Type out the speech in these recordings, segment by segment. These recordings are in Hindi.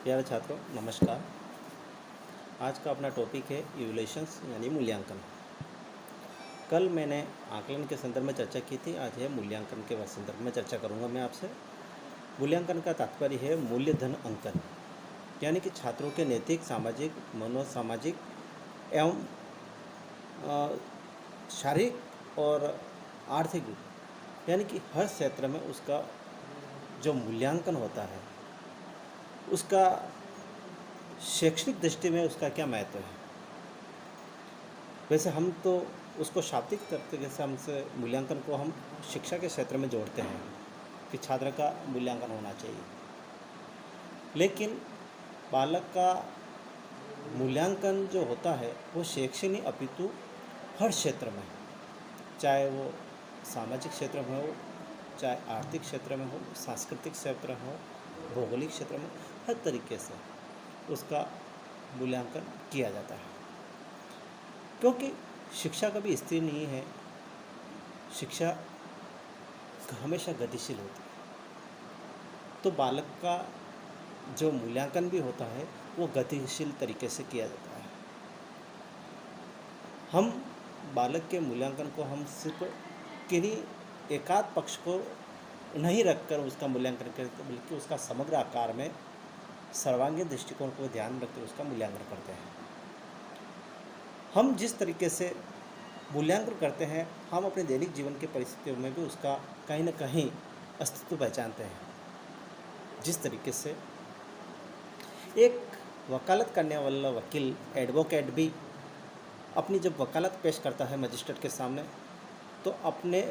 प्यारे छात्रों नमस्कार। आज का अपना टॉपिक है इवैल्यूएशंस यानी मूल्यांकन। कल मैंने आकलन के संदर्भ में चर्चा की थी, आज है मूल्यांकन के संदर्भ में चर्चा करूंगा मैं आपसे। मूल्यांकन का तात्पर्य है मूल्यधन अंकन, यानी कि छात्रों के नैतिक, सामाजिक, मनोसामाजिक एवं शारीरिक और आर्थिक यानी कि हर क्षेत्र में उसका जो मूल्यांकन होता है उसका शैक्षणिक दृष्टि में उसका क्या महत्व है। वैसे हम तो उसको शाब्दिक तरीके से हमसे मूल्यांकन को हम शिक्षा के क्षेत्र में जोड़ते हैं कि छात्र का मूल्यांकन होना चाहिए, लेकिन बालक का मूल्यांकन जो होता है वो शैक्षणिक अपितु हर क्षेत्र में, चाहे वो सामाजिक क्षेत्र में हो, चाहे आर्थिक क्षेत्र में हो, सांस्कृतिक क्षेत्र में हो, भौगोलिक क्षेत्र में, हर तरीके से उसका मूल्यांकन किया जाता है। क्योंकि शिक्षा कभी स्थिर नहीं है, शिक्षा हमेशा गतिशील होती है। तो बालक का जो मूल्यांकन भी होता है वो गतिशील तरीके से किया जाता है। हम बालक के मूल्यांकन को हम सिर्फ किन्हीं एकाध पक्ष को नहीं रखकर उसका मूल्यांकन करते, बल्कि उसका समग्र आकार में सर्वांगीण दृष्टिकोण को ध्यान रखकर उसका मूल्यांकन करते हैं। हम जिस तरीके से मूल्यांकन करते हैं, हम अपने दैनिक जीवन की परिस्थितियों में भी उसका कहीं न कहीं अस्तित्व पहचानते हैं। जिस तरीके से एक वकालत करने वाला वकील, एडवोकेट भी अपनी जब वकालत पेश करता है मजिस्ट्रेट के सामने, तो अपने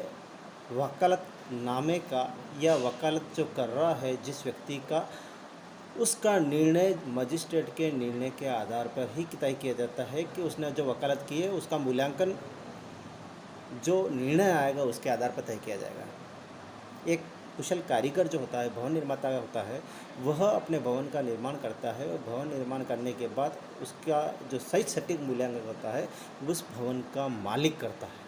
वकालतनामे का या वकालत जो कर रहा है जिस व्यक्ति का, उसका निर्णय मजिस्ट्रेट के निर्णय के आधार पर ही तय किया जाता है कि उसने जो वकालत की है उसका मूल्यांकन जो निर्णय आएगा उसके आधार पर तय किया जाएगा। एक कुशल कारीगर जो होता है, भवन निर्माता होता है, वह अपने भवन का निर्माण करता है और भवन निर्माण करने के बाद उसका जो सही सटीक मूल्यांकन होता है उस भवन का मालिक करता है।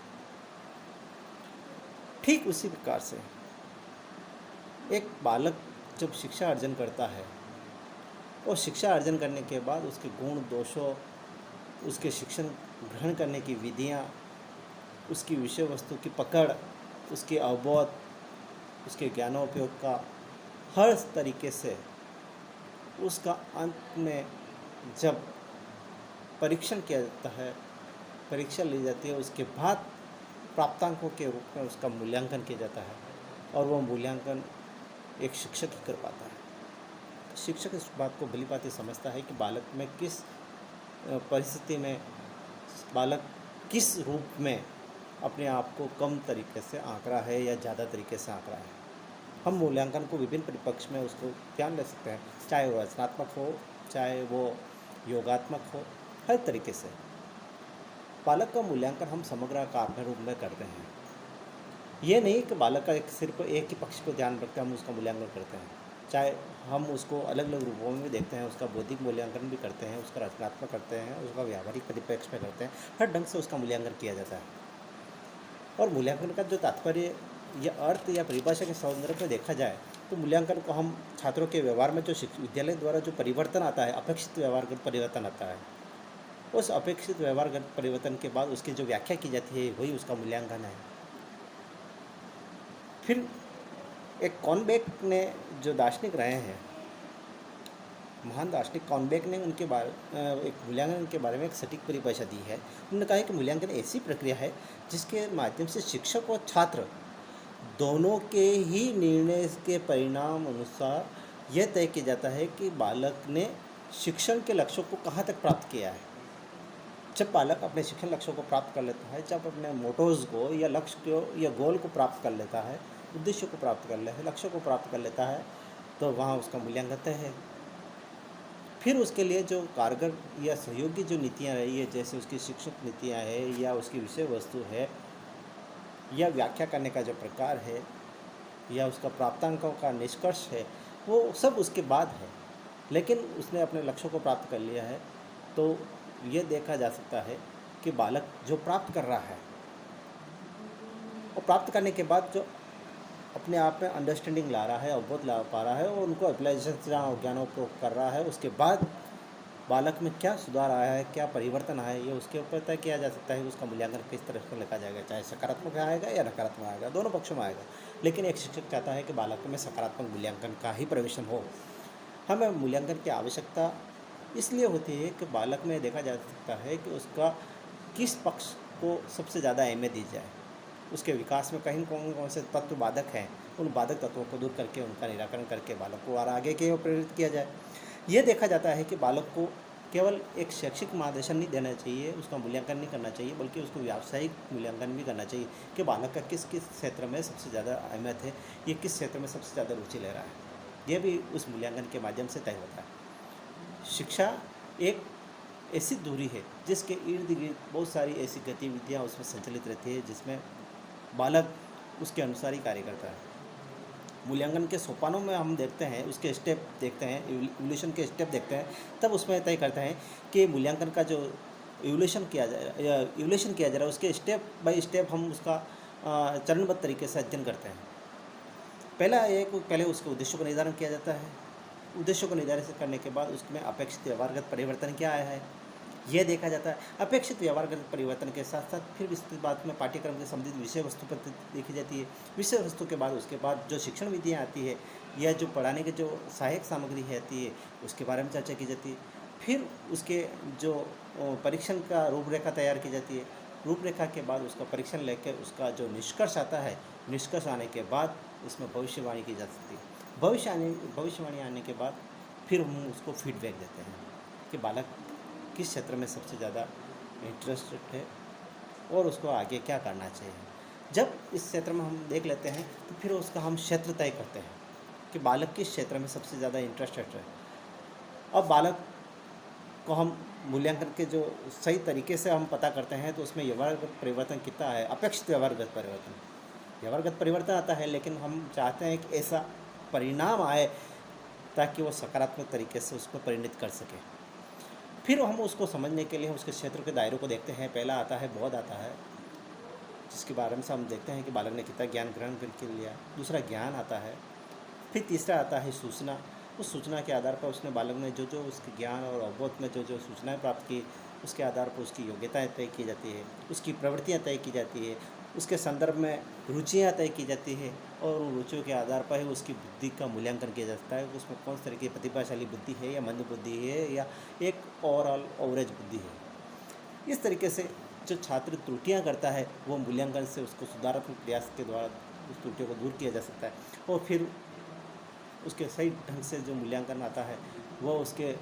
ठीक उसी प्रकार से एक बालक जब शिक्षा अर्जन करता है और शिक्षा अर्जन करने के बाद उसके गुण दोषों, उसके शिक्षण ग्रहण करने की विधियाँ, उसकी विषय वस्तु की पकड़, उसके अवबोध, उसके ज्ञानोपयोग का हर तरीके से उसका अंत में जब परीक्षण किया जाता है, परीक्षा ली जाती है, उसके बाद प्राप्तांकों के रूप में उसका मूल्यांकन किया जाता है और वह मूल्यांकन एक शिक्षक ही कर पाता है। शिक्षक इस बात को भलीभांति समझता है कि बालक में किस परिस्थिति में, बालक किस रूप में अपने आप को कम तरीके से आंक रहा है या ज़्यादा तरीके से आंक रहा है। हम मूल्यांकन को विभिन्न परिपक्ष में उसको ध्यान रख सकते हैं, चाहे वो रचनात्मक हो, चाहे वो योगात्मक हो, हर तरीके से बालक का मूल्यांकन हम समग्र आकार में रूप में करते हैं। ये नहीं कि बालक का सिर्फ एक ही पक्ष को ध्यान रखते हम उसका मूल्यांकन करते हैं, चाहे हम उसको अलग अलग रूपों में भी देखते हैं, उसका बौद्धिक मूल्यांकन भी करते हैं, उसका रचनात्मक करते हैं, उसका व्यावहारिक परिप्रेक्ष्य में करते हैं, हर ढंग से उसका मूल्यांकन किया जाता है। और मूल्यांकन का जो तात्पर्य या अर्थ या परिभाषा के संदर्भ में देखा जाए तो मूल्यांकन को हम छात्रों के व्यवहार में जो विद्यालय द्वारा जो परिवर्तन आता है, अपेक्षित व्यवहारगत परिवर्तन आता है, उस अपेक्षित व्यवहारगत परिवर्तन के बाद उसकी जो व्याख्या की जाती है वही उसका मूल्यांकन है। फिर एक कॉनबेक ने, जो दार्शनिक रहे हैं, महान दार्शनिक कॉनबेक ने उनके बारे एक मूल्यांकन के बारे में एक सटीक परिभाषा दी है। उन्होंने कहा है कि मूल्यांकन ऐसी प्रक्रिया है जिसके माध्यम से शिक्षक और छात्र दोनों के ही निर्णय के परिणाम अनुसार यह तय किया जाता है कि बालक ने शिक्षण के लक्ष्यों को कहाँ तक प्राप्त किया है। जब बालक अपने शिक्षण लक्ष्यों को प्राप्त कर लेता है, जब अपने मोटोज़ को या लक्ष्य को या गोल को प्राप्त कर लेता है, उद्देश्य को प्राप्त कर लेता है, लक्ष्य को प्राप्त कर लेता है, तो वहाँ उसका मूल्यांकन तय है। फिर उसके लिए जो कारगर या सहयोगी जो नीतियाँ रही है, जैसे उसकी शिक्षक नीतियाँ हैं या उसकी विषय वस्तु है या व्याख्या करने का जो प्रकार है या उसका प्राप्तांकों का निष्कर्ष है, वो सब उसके बाद है। लेकिन उसने अपने लक्ष्यों को प्राप्त कर लिया है, तो ये देखा जा सकता है कि बालक जो प्राप्त कर रहा है और प्राप्त करने के बाद जो अपने आप में अंडरस्टैंडिंग ला रहा है, अवबोध ला पा रहा है और उनको एप्लाइजेशन ज्ञानोपयोग कर रहा है, उसके बाद बालक में क्या सुधार आया है, क्या परिवर्तन आया है, ये उसके ऊपर तय किया जा सकता है कि उसका मूल्यांकन किस तरह से लिखा जाएगा, चाहे सकारात्मक आएगा या नकारात्मक आएगा, दोनों पक्षों में आएगा। लेकिन एक शिक्षक चाहता है कि बालक में सकारात्मक मूल्यांकन का ही प्रवेशन हो। हमें मूल्यांकन की आवश्यकता इसलिए होती है कि बालक में देखा जा सकता है कि उसका किस पक्ष को सबसे ज़्यादा अहमियत दी जाए, उसके विकास में कहीं कौन कौन से तत्व बाधक हैं, उन बाधक तत्वों को दूर करके उनका निराकरण करके बालक को और आगे की ओर प्रेरित किया जाए। ये देखा जाता है कि बालक को केवल एक शैक्षिक मार्गदर्शन नहीं देना चाहिए, उसका मूल्यांकन नहीं करना चाहिए, बल्कि उसको व्यावसायिक मूल्यांकन भी करना चाहिए कि बालक का किस किस क्षेत्र में सबसे ज़्यादा अहमियत है, ये किस क्षेत्र में सबसे ज़्यादा रुचि ले रहा है, ये भी उस मूल्यांकन के माध्यम से तय होता है। शिक्षा एक ऐसी दूरी है जिसके इर्द गिर्द बहुत सारी ऐसी गतिविधियाँ उसमें संचालित रहती है जिसमें बालक उसके अनुसार ही कार्य करता है। मूल्यांकन के सोपानों में हम देखते हैं, उसके स्टेप देखते हैं, इवोल्यूशन के स्टेप देखते हैं, तब उसमें तय करते हैं कि मूल्यांकन का जो इवोल्यूशन किया जाए या इवोल्यूशन किया जा रहा है उसके स्टेप बाय स्टेप हम उसका चरणबद्ध तरीके से अध्ययन करते हैं। पहले उसके उद्देश्यों का निर्धारण किया जाता है। उद्देश्यों को निर्धारित करने के बाद उसमें अपेक्षित व्यवहारगत परिवर्तन क्या आया है, यह देखा जाता है। अपेक्षित व्यवहारगत परिवर्तन के साथ साथ फिर इसके बाद में पाठ्यक्रम के संबंधित विषय वस्तु पर देखी जाती है। विषय वस्तु के बाद उसके बाद जो शिक्षण विधियाँ आती है या जो पढ़ाने की जो सहायक सामग्री है आती है उसके बारे में चर्चा की जाती है। फिर उसके जो परीक्षण का रूपरेखा तैयार की जाती है। रूपरेखा के बाद उसका परीक्षण लेकर उसका जो निष्कर्ष आता है, निष्कर्ष आने के बाद उसमें भविष्यवाणी की जा सकती है। भविष्यवाणी आने के बाद फिर हम उसको फीडबैक देते हैं कि बालक किस क्षेत्र में सबसे ज़्यादा इंटरेस्टेड है और उसको आगे क्या करना चाहिए। जब इस क्षेत्र में हम देख लेते हैं तो फिर उसका हम क्षेत्र तय करते हैं कि बालक किस क्षेत्र में सबसे ज़्यादा इंटरेस्टेड है। अब बालक को हम मूल्यांकन के जो सही तरीके से हम पता करते हैं तो उसमें व्यवहारगत परिवर्तन कितना है, अपेक्षित व्यवहारगत परिवर्तन आता है, लेकिन हम चाहते हैं कि ऐसा परिणाम आए ताकि वो सकारात्मक तरीके से उसको परिणित कर सके। फिर हम उसको समझने के लिए उसके क्षेत्र के दायरों को देखते हैं। पहला आता है बोध आता है, जिसके बारे में से हम देखते हैं कि बालक ने कितना ज्ञान ग्रहण करके लिया। दूसरा ज्ञान आता है। फिर तीसरा आता है सूचना। उस सूचना के आधार पर उसने बालक ने जो जो उसके ज्ञान और अवबोध में जो जो सूचनाएं प्राप्त की, उसके आधार पर उसकी योग्यताएं तय की जाती है, उसकी प्रवृत्तियां तय की जाती है, उसके संदर्भ में रुचियाँ तय की जाती है और उन रुचियों के आधार पर ही उसकी बुद्धि का मूल्यांकन किया जाता है कि उसमें कौन सी तरह की प्रतिभाशाली बुद्धि है या मंद बुद्धि है या एक ओवरऑल एवरेज बुद्धि है। इस तरीके से जो छात्र त्रुटियां करता है वो मूल्यांकन से उसको सुधारात्मक प्रयास के द्वारा उस त्रुटियों को दूर किया जा सकता है और फिर उसके सही ढंग से जो मूल्यांकन आता है वो उसके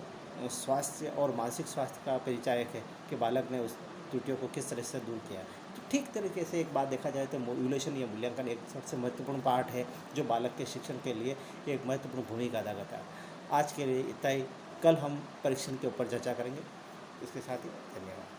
स्वास्थ्य और मानसिक स्वास्थ्य का परिचायक है कि बालक ने उस त्रुटियों को किस तरह से दूर किया। तो ठीक तरीके से एक बात देखा जाए तो इवोल्यूशन या मूल्यांकन एक सबसे महत्वपूर्ण पार्ट है जो बालक के शिक्षण के लिए एक महत्वपूर्ण भूमिका अदा करता है। आज के लिए इतना ही। कल हम परीक्षण के ऊपर चर्चा करेंगे। इसके साथ ही धन्यवाद।